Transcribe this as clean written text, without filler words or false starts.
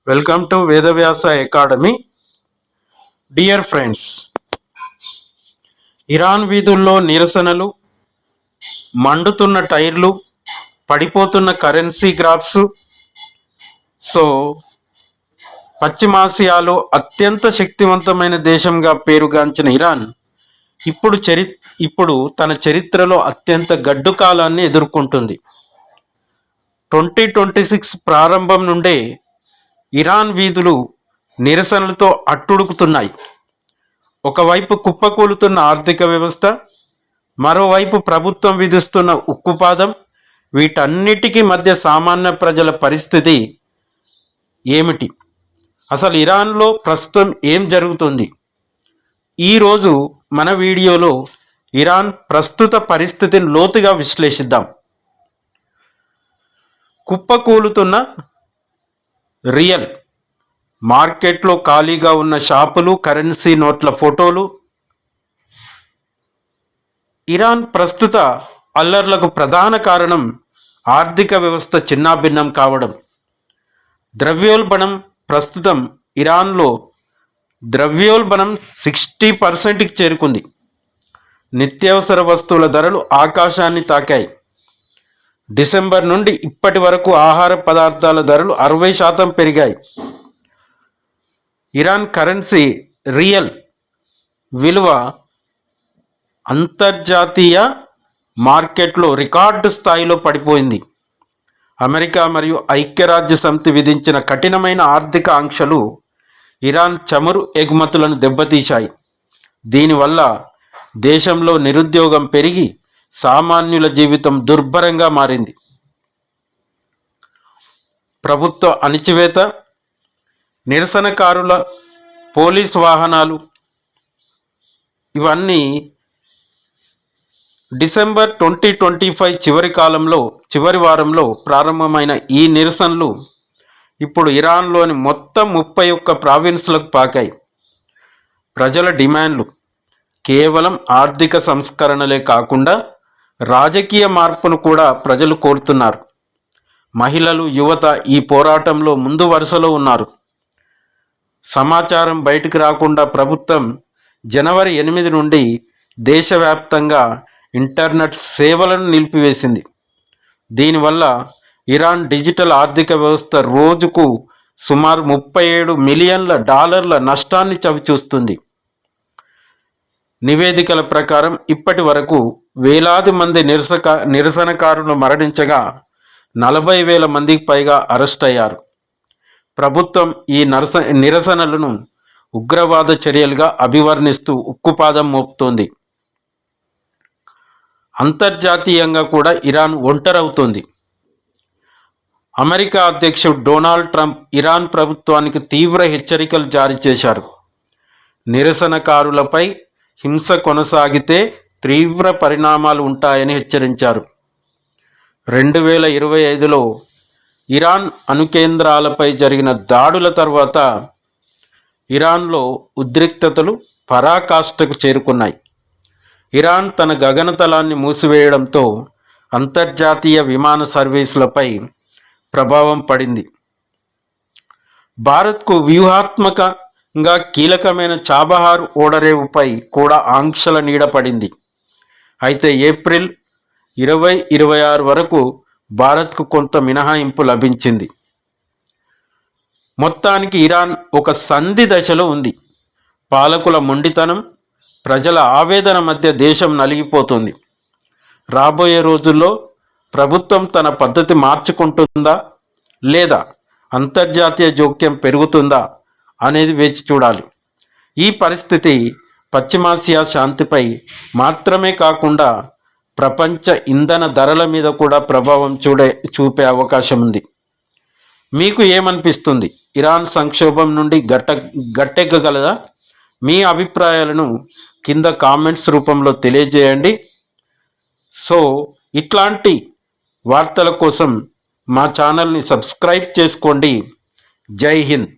Welcome to Vedavyasa academy. Dear friends, Iran వీధుల్లో నిరసనలు, మండుతున్న టైర్లు, పడిపోతున్న కరెన్సీ గ్రాఫ్స్. సో పశ్చిమాసియాలో అత్యంత శక్తివంతమైన దేశంగా పేరుగాంచిన ఇరాన్ ఇప్పుడు తన చరిత్రలో అత్యంత గడ్డు కాలాన్ని ఎదుర్కొంటుంది. 2026 ప్రారంభం నుండే ఇరాన్ వీధులు నిరసనలతో అట్టుడుకుతున్నాయి. ఒకవైపు కుప్పకూలుతున్న ఆర్థిక వ్యవస్థ, మరోవైపు ప్రభుత్వం విధిస్తున్న ఉక్కుపాదం. వీటన్నిటికీ మధ్య సామాన్య ప్రజల పరిస్థితి ఏమిటి? అసలు ఇరాన్లో ప్రస్తుతం ఏం జరుగుతుంది? ఈరోజు మన వీడియోలో ఇరాన్ ప్రస్తుత పరిస్థితిని లోతుగా విశ్లేషిద్దాం. కుప్పకూలుతున్న రియల్ మార్కెట్లో ఖాళీగా ఉన్న షాపులు, కరెన్సీ నోట్ల ఫోటోలు. ఇరాన్ ప్రస్తుత అల్లర్లకు ప్రధాన కారణం ఆర్థిక వ్యవస్థ చిన్నాభిన్నం కావడం. ద్రవ్యోల్బణం ప్రస్తుతం ఇరాన్లో 60% చేరుకుంది. నిత్యావసర వస్తువుల ధరలు ఆకాశాన్ని తాకాయి. డిసెంబర్ నుండి ఇప్పటి వరకు ఆహార పదార్థాల ధరలు 60% పెరిగాయి. ఇరాన్ కరెన్సీ రియల్ విలువ అంతర్జాతీయ మార్కెట్లో రికార్డు స్థాయిలో పడిపోయింది. అమెరికా మరియు ఐక్యరాజ్య సమితి విధించిన కఠినమైన ఆర్థిక ఆంక్షలు ఇరాన్ చమురు ఎగుమతులను దెబ్బతీశాయి. దీనివల్ల దేశంలో నిరుద్యోగం పెరిగి సామాన్యుల జీవితం దుర్భరంగా మారింది. ప్రభుత్వ అణిచివేత, నిరసనకారుల పోలీస్ వాహనాలు, ఇవన్నీ డిసెంబర్ 2025 చివరి వారంలో ప్రారంభమైన ఈ నిరసనలు ఇప్పుడు ఇరాన్లోని మొత్తం 31 ప్రావిన్సులకు పాకాయి. ప్రజల డిమాండ్లు కేవలం ఆర్థిక సంస్కరణలే కాకుండా రాజకీయ మార్పును కూడా ప్రజలు కోరుతున్నారు. మహిళలు, యువత ఈ పోరాటంలో ముందు వరుసలో ఉన్నారు. సమాచారం బయటకు రాకుండా ప్రభుత్వం జనవరి 8 నుండి దేశవ్యాప్తంగా ఇంటర్నెట్ సేవలను నిలిపివేసింది. దీనివల్ల ఇరాన్ డిజిటల్ ఆర్థిక వ్యవస్థ రోజుకు సుమారు $37 మిలియన్ల నష్టాన్ని చవిచూస్తుంది. నివేదికల ప్రకారం ఇప్పటి వరకు వేలాది మంది నిరసనకారులు మరణించగా 40,000 మందికి పైగా అరెస్ట్ అయ్యారు. ప్రభుత్వం ఈ నిరసనలను ఉగ్రవాద చర్యలుగా అభివర్ణిస్తూ ఉక్కుపాదం మోపుతోంది. అంతర్జాతీయంగా కూడా ఇరాన్ ఒంటరవుతోంది. అమెరికా అధ్యక్షుడు డొనాల్డ్ ట్రంప్ ఇరాన్ ప్రభుత్వానికి తీవ్ర హెచ్చరికలు జారీ చేశారు. నిరసనకారులపై హింస కొనసాగితే తీవ్ర పరిణామాలు ఉంటాయని హెచ్చరించారు. 2025లో ఇరాన్ అణుకేంద్రాలపై జరిగిన దాడుల తర్వాత ఇరాన్లో ఉద్రిక్తతలు పరాకాష్ఠకు చేరుకున్నాయి. ఇరాన్ తన గగనతలాన్ని మూసివేయడంతో అంతర్జాతీయ విమాన సర్వీసులపై ప్రభావం పడింది. భారత్కు వ్యూహాత్మకంగా కీలకమైన చాబహార్ ఓడరేవుపై కూడా ఆంక్షల నీడ పడింది. అయితే ఏప్రిల్ 2026 వరకు భారత్కు కొంత మినహాయింపు లభించింది. మొత్తానికి ఇరాన్ ఒక సంధి దశలో ఉంది. పాలకుల మొండితనం, ప్రజల ఆవేదన మధ్య దేశం నలిగిపోతుంది. రాబోయే రోజుల్లో ప్రభుత్వం తన పద్ధతి మార్చుకుంటుందా లేదా అంతర్జాతీయ జోక్యం పెరుగుతుందా అనేది వేచి చూడాలి. ఈ పరిస్థితి పశ్చిమాసియా శాంతిపై మాత్రమే కాకుండా ప్రపంచ ఇంధన ధరల మీద కూడా ప్రభావం చూపే అవకాశం ఉంది. మీకు ఏమనిపిస్తుంది? ఇరాన్ సంక్షోభం నుండి గట్టెక్కగలదా? మీ అభిప్రాయాలను కింద కామెంట్స్ రూపంలో తెలియజేయండి. సో ఇట్లాంటి వార్తల కోసం మా ఛానల్ని సబ్స్క్రైబ్ చేసుకోండి. జై హింద్.